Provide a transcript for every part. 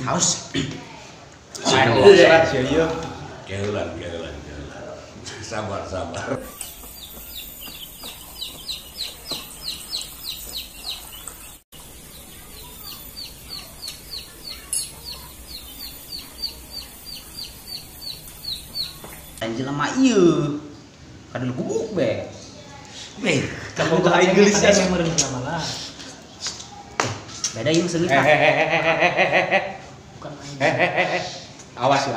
Haus. Kehelan. Sabar. Anjir lama ieu. Kadang gubuk be. Kamu ke Inggris ya yang merendah malah. Beda yang sengit. Bukan main. Awas yuk.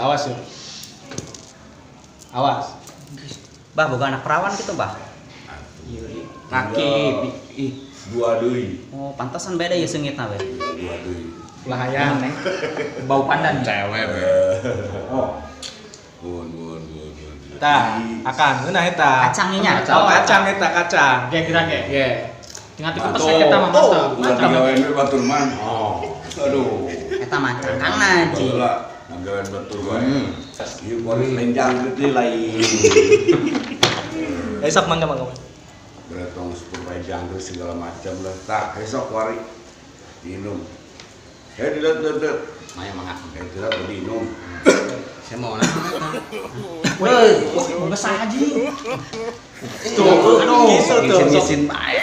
Awas. Bah, boga anak perawan gitu, Bah. Kaki. Dua deui. Oh, pantasan beda ya sengitna be. Dua deui. Ulah hayang. Bau pandan. Cewek be. Oh. Bun. Tah, akan ngeunah eta. Kacangnya. Oh, kacang eta kacang. Ge kira ge. Ye. Tinggal tipe pesek kita mah mantap. Ulah digawean we batur man. Aduh. Eta mah cangkang Ji. Baheula ngagawean batur wae. Ieu kuari lenjang gede lain. Esok mangga. Beretong sepur lenjang terus segala macam lah. Tak esok kuari diinum. Dedet. Maya mangga. Tidak diinum. Saya mau nanya. Woi, besar Ji. Ngisin bae.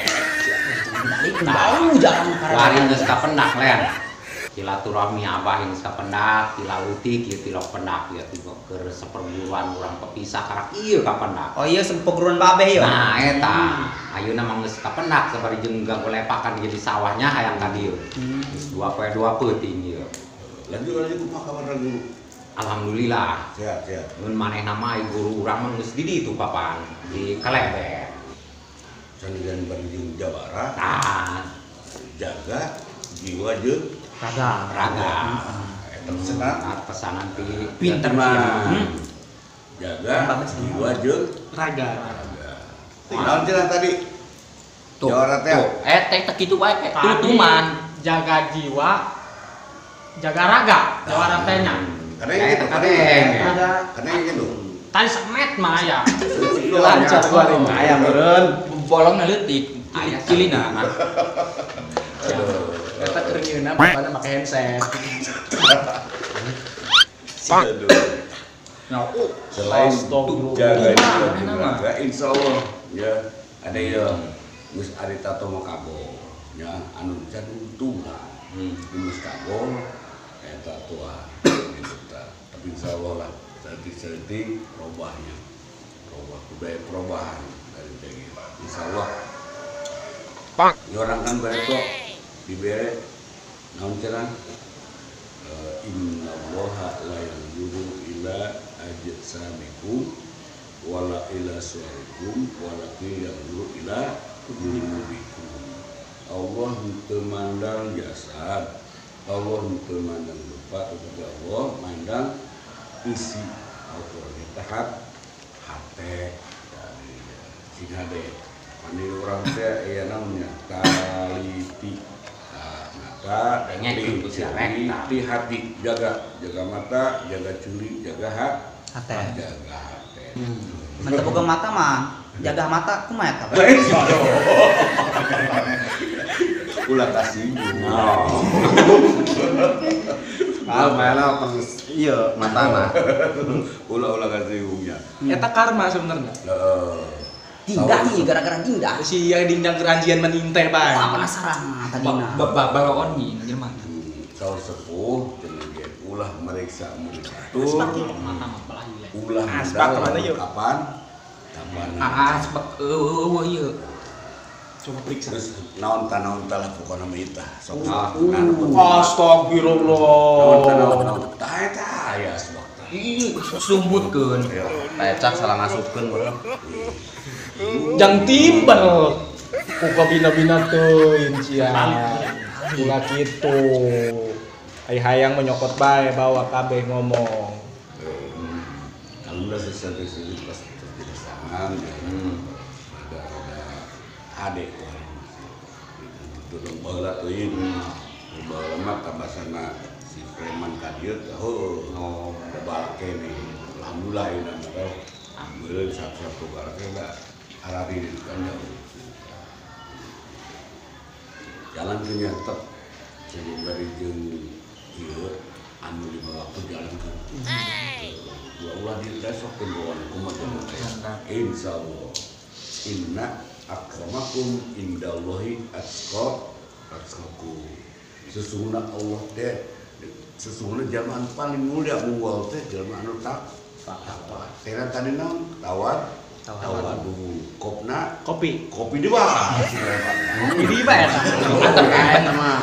Tahu jalan Warin geus kapendak len. Silaturahmi abah geus kapendak, tilaluti kieu tilok pendak ya tiba keur seperguruan urang kepisah karak ieu kapendak. Oh iya sepeguruan babeh ya. Nah eta, ayeuna mah geus kapendak sabari jeung ganggolepakan jadi sawahnya hayang ka dieu. Geus dua peuting ieu. Lanjut kumaha kabar guru? Alhamdulillah. Sehat. Mun manehna mah guru urang mah geus di ditu papan di Kalebe. Sandigan Bandung Jabara. Tah, Jaga jiwa jeung raga. Eta pesanan. Pesanan ti Pinter mah. Jaga jiwa jeung Raga. naon cenah tadi? Tuh. Jawara teh. Teh kitu bae tutuman. Jaga jiwa, jaga raga, jawara tehnya. Kadang gitu, kadang gitu. Tadi semet mah ya. Lancar gua nih. Aya meureun bolongna leutik, aya cilina. Eta keur ngieuna pada make handset. Aduh. Selain jaga jiwa jeung raga, insyaallah ya ada yang geus ari tato mah kago. Ya anu can untung. Geus kago eta tua. Tapi insyaallah lah setik perubahannya. Budaya perubahan dari tadi. Insyaallah. Pak, orang kan beretok dibere naon cenah? Innallaha la yanzuru ila ajsamikum wala ila suwarikum walakin yanzuru ila qulubikum. Allah teu mandang jasad, Allah teu mandang rupa, tetapi Allah mandang isi Al-Qur'an tahap hate dari sinade. Mani urang teh aya namanya taliti. Mata di hati jaga mata, jaga curi, jaga Hate. jaga hati. Mantep boga mata mah jaga mata kumaha eta? Ulah kasih. Mana iya matana. Ulah kasih umnya. Eta karma sebenarnya. Dindah nih gara-gara dindah. Si yang dindang keranjian meninte bae. Wah penasaran tadina. Balokon nih jelema. Saur sepuh jeung ulah meriksa murid Mata mah belah ieu. ulah Aspak kemana yuk? kapan Aspak ieu. Coba periksa. terus naon lah pokona mah itah sok Astagfirullah. naon tah eta aya asbak tah Sumbutkeun. lecak salah ngasupkeun urang Jang timbal. Kuka bina-bina teuing cia. Ulah kitu. Ai hayang menyokot bae bawa kabeh ngomong. kalau udah sesuatu pas terjelasan ada adek turun baheula teuing baheula mah kabasana si preman ka dieu oh bebal kene alhamdulillah ieu mah ameureun satu-satu karena enggak harari kan jalan punya tetap jadi dari jeung kieu anu lima waktu jalankan. Ulah diresokkeun bawa kumaha teh. Insyaallah. Inna akramakum indallahi atqakum. Sesungguhnya Allah teh sesungguhnya zaman paling mulia munggul teh jelema anu takwa. Tera tadi naon? Tawadu. Kopna Kopi. kopi di bawah. Kopi di bawah ya.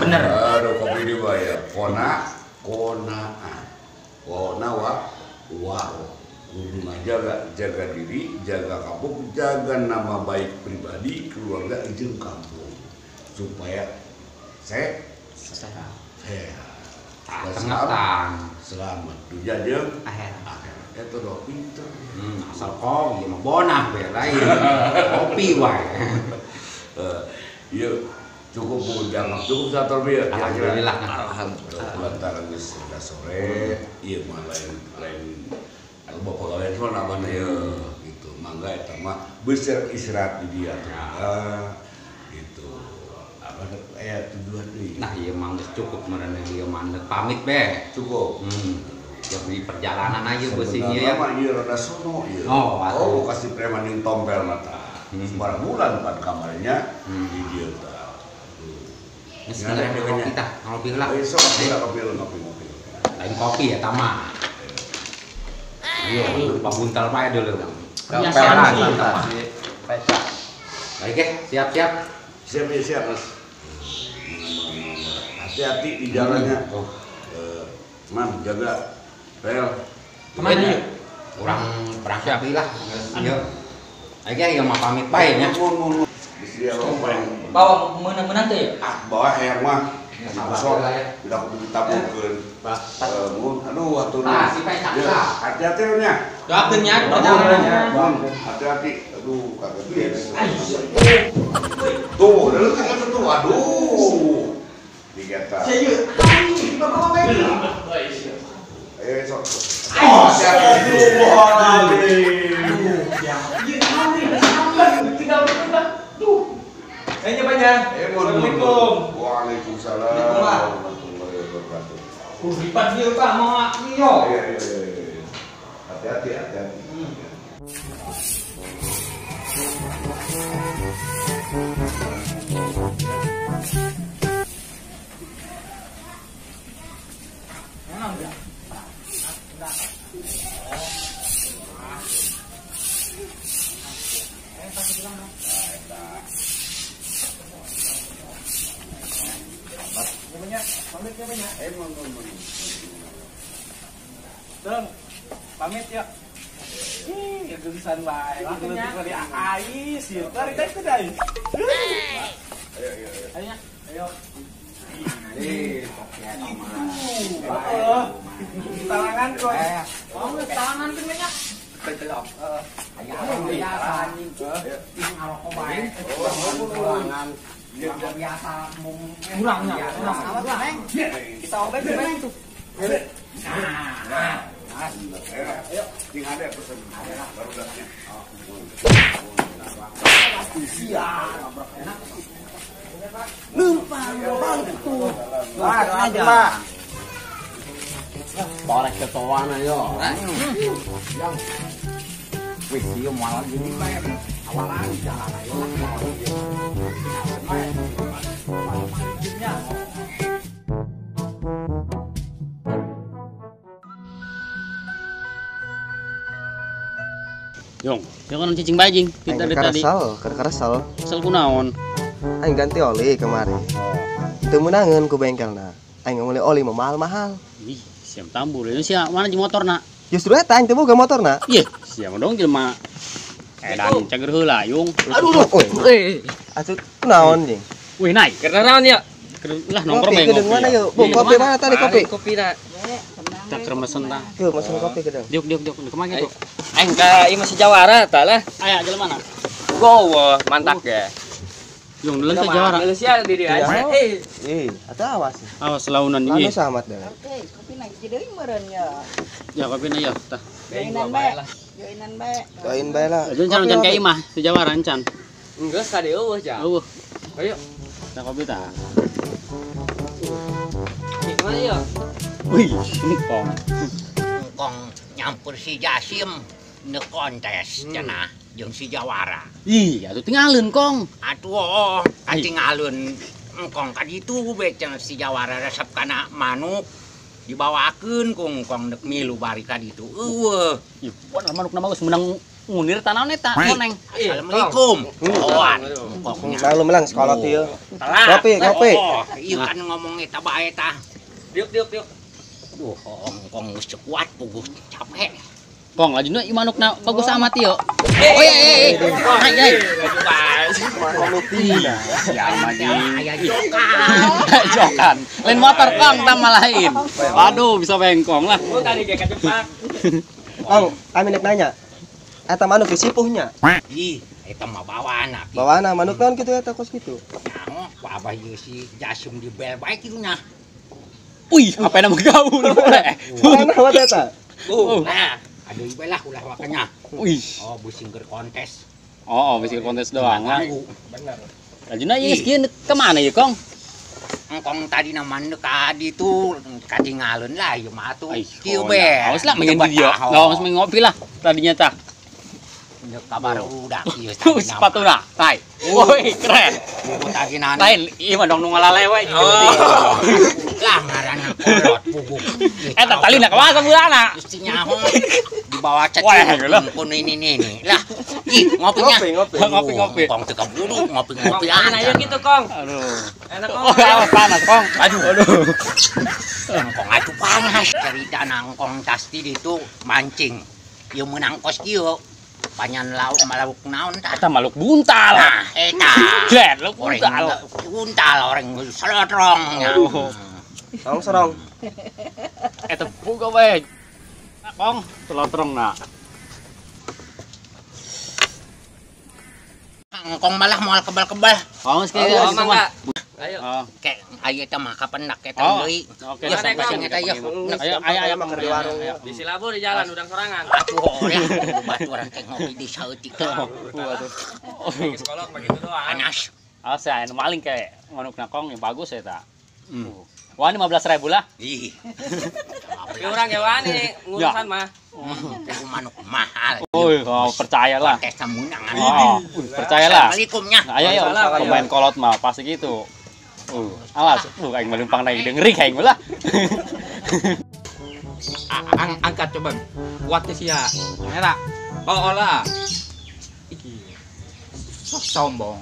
Bener. Aduh kopi di bawah ya. Kona wa kudu jaga diri, jaga kampung, jaga nama baik pribadi, keluarga, jeung kampung supaya sehat. Selamat dunia jeung akhirat. Eta do pinter. Asal kau ieu mah bonah bae lain. Kopi wae. Ieu cukup jangan cukup sator bieu. Alhamdulillah. Lantaran geus sore, ieu mah lain bapak kalian mah namanya ya gitu. Mangga eta mah besar istirahat di dia gitu. Apa tujuan deui. Nah, ieu mah geus cukup marane ieu mandek pamit be. Cukup. Ya di perjalanan aja beusinya ya. Sebenarnya mah ieu rada sono ieu. Oh, kasih preman yang tompel mata. Sembarang bulan pan kamarnya di dia tah. Geus ngarep kita ngopi heula. Besok ngopi. Lain kopi ya tama. Ayo, Pak Buntal pae dulu. Kebiasaan Baik siap-siap. Siap Mas. Hati-hati di jalannya. Man jaga rel. Kemana yuk? Kurang berangkat lah. Ayo. Ayo mah pamit bae nya. Dia Bawa menang tuh ya? bawa air mah. Sabar lah ya. Udah kudu ditabuhkeun. Aduh atuh. Tah, si Pai caksa. Hati-hati nya. Doakeun nya perjalanannya. Bang, hati-hati. Aduh, kagak biasa. Tuh, udah kan tuh. Aduh. Digata. Saya bapak Ayo sok. Kayaknya banyak. Assalamualaikum. Waalaikumsalam. Warahmatullahi wabarakatuh. Lipat dia Pak, mau yo. Iya. Hati-hati. Pamit ya. Ya tulisan bae. Langsung dari Ais, ya. Tarik ke dai. Ayo. Tangan kok. Tangan kan banyak. Belok. Biasa anjing. Ini ngarokok bae. Tangan. Biasa murangnya. Kita obat tuh. Ayo, tinggal ada pesen. Baru gasnya. Numpang bangku. Aja. Borek ketuaan ayo. Wih, dia malah gini bae. Awalan jalan ayo. Yong, kan cicing bajing kita dari tadi. Keresal. Kesel kunaon? Aing ganti oli kemarin. Teu meunangeun ku bengkelna. Aing ngomongin oli mah mahal-mahal. Ih, siam tambur. Ini sia mana jeung motorna? Justru eta aing teu boga motorna. Ieu, siam dong jelema. Edan cager heula, Yung. Aduh, atuh kunaon jeung? Wih, naik. Karena naon ya? Lah nongkrong Kopi bae gedeng mana yuk? Bu, kopi mana tadi kopi? Kopi dah. Tak kermesen tah. Yuk, mesen kopi gedeng. Diuk kemana gitu? Aing ka ieu masih Jawara tah lah. Aya jelema mana? Gowo mantak ya. Yung deuleun teh jawara. Geus ya di dia. Atuh awas. Awas launan Anu ieu. sahabat dah. Kopi naik jadi meureun ya. Ya kopi na ya tah. Joinan bae. Joinan bae. Doain bae lah. Aja can kayak imah si jawara encan. Geus ka dieu eueuh ja. Eueuh. Ayo. Tah kopi tah. Gimana ya? Wih, ini kong. Kong nyampur si Jasim ne kontes cenah jeung si Jawara. Ih, atuh tinggalin kong. Atuh katingalun engkong ka ditu be cenah si Jawara resep kana manuk dibawakeun kong dek milu bari ka ditu. Eueuh. Ih, buat manukna bagus menang ngunir tanaon eta koneng. Assalamualaikum. Oan. Malu melang sekolah tuh ya. Kopi. Ieu kan ngomong eta bae tah. Diuk. Duh, kong geus kuat puguh capek. Kong, lajuna ieu manukna bagus amat ieu. Oh iya. Hai. Komiti. Ya mah Aya jokan. jokan. Lain motor kong tambah lain. Waduh, bisa bengkong lah. Oh tadi kayak kecepak. Kong, kami nanya. Eta manuk disipuhnya. Ih, eta mah bawana. Bawana manuk naon kitu eta kos kitu. Nah, abah ieu si Jasim di bel bae kitu nah. Wih, apa nama gaul boleh. Mana wat eta? Nah, aduh bae lah ulah wakanya. Wih. Oh, busing keur kontes. Oh, bisa kontes doang lah. Bener. Lajuna ieu geus kemana ya, Kong? Engkong tadi naman ka ditu katingalun lah ieu mah atuh. Kieu Kieu be. Awas lah main di dia. Lawas main ngopi lah tadinya tah. Ndek kabar udah ieu Tuh sepatuna. Tai. Woi, keren. tadi nana. Lain ieu mah dong nu ngalale we. Lah ngaranna kolot bubuk. Eta talina kemana bulana? Gusti nyaho dibawa Wah, geuleuh. pun ini. Lah, ih ngopinya. Ngopi. Kong teu kaburu ngopi-ngopi Nah, aja. gitu Kong. Aduh. Enak Oh, awas panas, Kong. Aduh. Kong atuh panas. Cerita nangkong pasti ditu mancing. Ieu meunang kos kieu. Panyan lauk malauk naon tah. Eta maluk buntal. Nah, eta. Jet, lu Orang buntal. buntal orang selotrong. Kong sorong. Eta buka we. Kong, selotrong na. Kong malah moal kebal-kebal. Kong geus kieu Oh, semua. mangga. Ayo. Oh. Kayak ayo eta mah kapendak eta Oh. deui. Oke, Ya, sampai sampai sini eta ya. Ayo makan di warung. Di Silabur di jalan udang sorangan. Atuh ya. Baturan teh ngopi di saeutik. Sekolah begitu doang. Panas. Ah, saya anu maling kayak manukna Kong yang bagus eta. Wah, 15.000 lah. Ih. Tapi orang ya wani ngurusan mah. Itu manuk mahal. Oh, percayalah. Kontes samunangan. Oh, percayalah. Assalamualaikumnya. Ayo, pemain kolot mah pasti gitu. Alas, aing mah lempang deui dengeri aing lah. Angkat coba. Kuat sih ya. Era. Bawa olah. Iki. Sok sombong.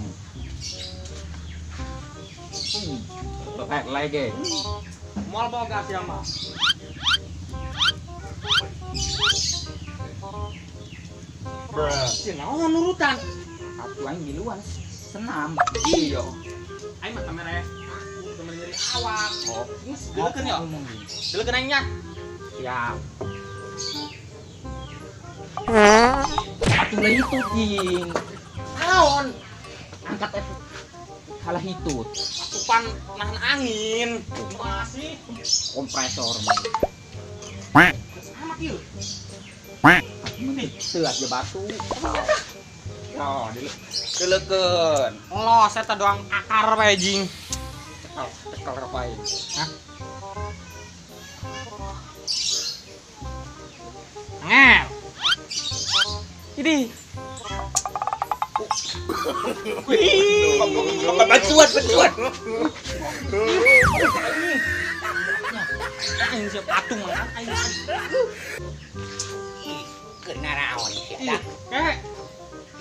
Bapak lagi. Mal boga sia mah. Sih naon nurutan. Atuh aing miluan senam. Iya. Aing mah kamera temen nyeri awak. Oh, Deukeun ya. Deukeun aing nya. siap. Atuh lah itu jing. Naon? Angkat itu. Kalah hitut. Tupan nahan angin. Masih. Kompresor. Sama kieu. Teu aja batu. Oh, dileukeun. Los eta doang akar bae jing. Cekal bae. Hah? Ngel. Ini. Bantuan. Aing siap patung mah. Kena naon sih eta. Kek.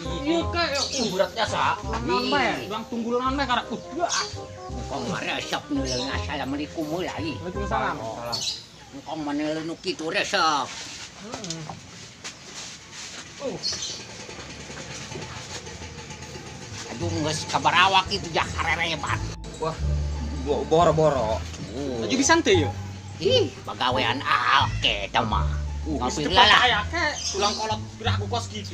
Iya kek. Beratnya sa. Naon bae? Doang tunggulan bae karena Kong resep neuleuh assalamualaikum heula ieu. Waalaikumsalam. Kong maneuleun nu kitu resep. Aduh geus kabar awak itu jak karerebat. Wah, boro-boro. Jadi bisa teh ya? Ih, pagawean akeh eta mah. Ngopi Cepat lah. aya ke ulang kolot gerak aku kos gitu.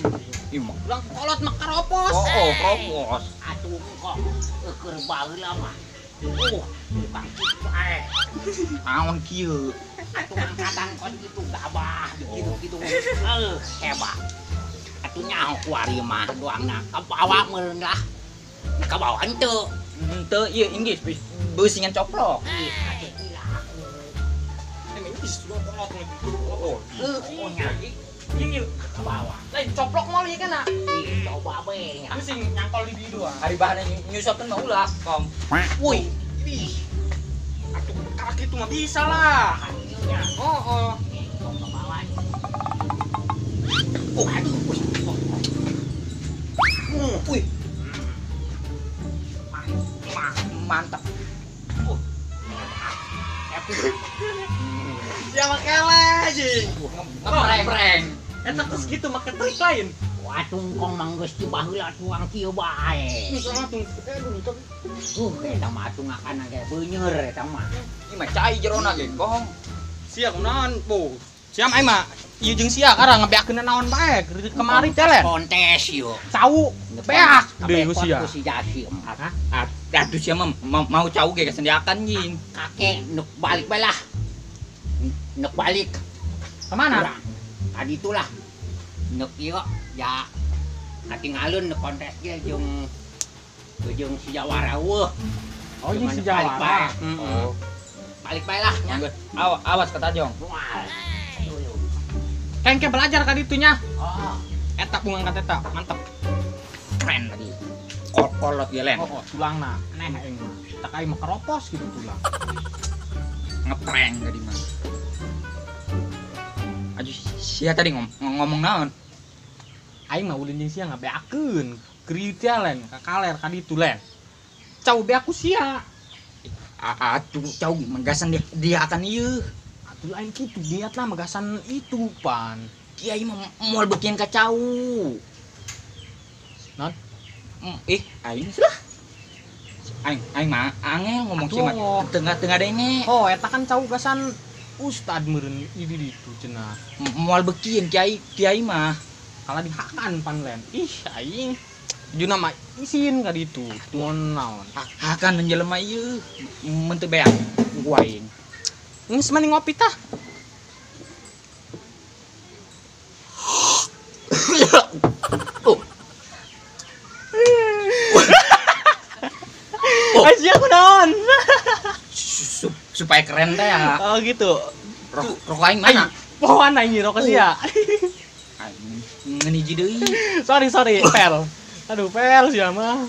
Imah. Ulang kolot mah karopos. Oh, propos. Atuh kok keur baheula mah. Bukan kitu ae. Naon kieu? Atuh angkatan kos gitu gabah gitu-gitu. Hebat. Atuh nyaho ku ari mah doangna kabawa meureun lah. Kabawa henteu. Henteu ieu Inggris beusingan coplok. Atuh gila. Gini ke bawah. Lain coplok mau ya kan? Coba be. Aku sing nyangkol di bidu ah. Hari bahannya nyusapin mah ulah, Kom. Woi. Ih. Atuh karak itu mah bisa lah. Oh. Ke bawah. Oh, aduh. Wih. Mantap. Ya makanya anjing. Ngepreng. Eta terus gitu make trik lain. Wah, tungkong manggeus di baheula tuang kieu bae. Eta mah atuh ngakana ge beuneur eta mah. Ini mah cai jerona ge, Kong. Sia kunaon, Bu? Siam aing mah ieu jeung sia karang ngebeakeun naon bae kemari teh len. Kontes yo. Cau beak deui ku sia. Ku si Jasim. Aduh sia mah mau cau ge kesendiakan jing. Kakek nuk balik bae lah. Nuk balik. Kemana? Tadi itulah. Nuk ieu ya katinggalun nuk kontes ge jeung si Jawara weuh. Oh, ini si Jawara. Oh. Balik bae lah nya. Awas kata Jong. Kengke belajar ka ditunya. Oh. Eta bungang ka eta, mantep. Keren tadi. Kolot ge len. Oh, tulangna aneh aing mah. Tak aing mah keropos gitu tulang. Ngeprank tadi mah. Aduh, sia tadi ngomong naon? Aing mah ulin jeung sia ngabeakeun. Krieu teh len ka kaler ka ditu len. Cau beaku sia. Atuh cau menggasan dia akan ieu. Atuh lain kitu niatna magasan itu pan. Kiai mah moal beukian ka cau. Non? Aing lah. Aing mah angel ngomong sih mah tengah-tengah denge. Oh, eta kan cau gasan ustad meureun di ditu cenah. Moal beukian kiai mah. Kala dihakan pan len. Ih, aing juna mah isin ka ditu. Tuon naon. Hakan jelema ieu mun teu beak ku aing. Geus mending ngopi tah. Asia kunaon? Supaya keren teh ya. Oh gitu. Rokok aing mana? Pohon aing rokok sia. Aing ngeniji deui. Sorry, pel. Aduh, pel sia mah.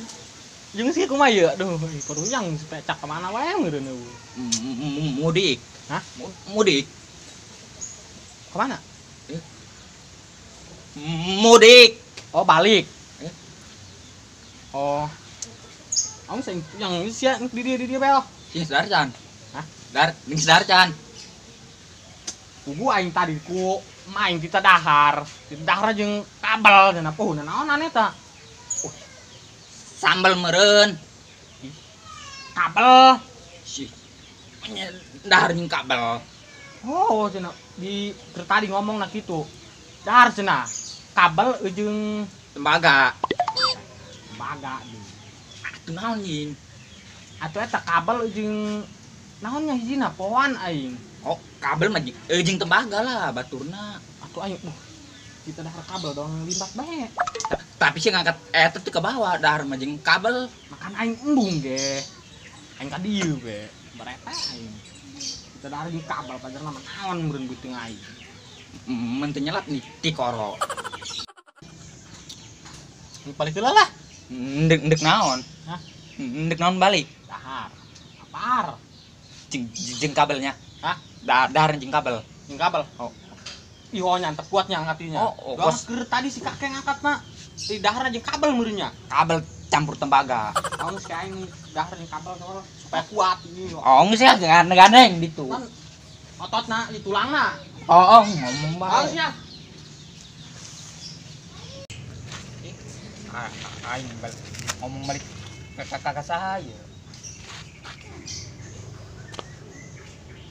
Jeung sih kumaha ieu? Aduh, peruyang sepecak ke mana wae meureun eueuh. Mudik. Hah? Mudik. Ke mana? Mudik. Oh, balik. Oh. Kamu yang sia di dia pel. Sing Darcan. Hah? Ning Darcan. Kugu aing tadi ku main di dahar. Di dahar jeung kabel cenah pohon naon eta? Sambal meureun. Kabel. Si dahar jeung kabel. Oh, cenah di tadi ngomong nak kitu. Dahar cenah. Kabel jeung tembaga. Tembaga deui. Atuh naon yin? Atuh eta kabel jeung naon nya hijina pohon aing. Oh, kabel mah jeung tembaga lah baturna. Atuh aing kita dahar kabel dong limbat bae. Tapi sih ngangkat eta teh ke bawah dahar mah jeung kabel. Makan aing embung ge. Aing ka dieu ge. Bareta aing. Kita dahar jeung kabel pajar nama naon meureun beuteung aing. Men teu nyelat nih ti koro. Balik heula lah. Ndek naon? Hah? Ndek naon balik? Dahar. Apar? Jeung kabelnya. Hah? Dahar jeung kabel. Jeung kabel. Oh. Ihonya antep kuatnya angkatinya. Oh, Gas keur tadi si kakek ngangkatna. Di dahar jeung kabel meureunnya. Kabel campur tembaga. Kamu si aing dahar jeung kabel supaya kuat ini. Oh, geus ya gandeng ditu. Kan ototna di tulangna. Oh, ngomong bae. Harusnya. Aing ngomong balik ke kakak saya.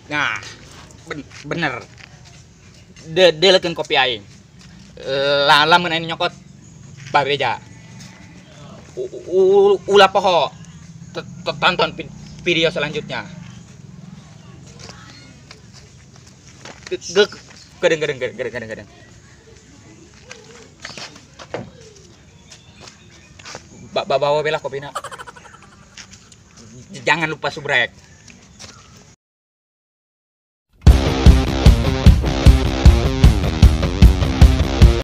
Nah, bener. Delekeun kopi aing. Lamun aing nyokot babeja. Ulah poho. Tonton video selanjutnya. Gedeng. Bawa bela kopina. Jangan lupa subrek.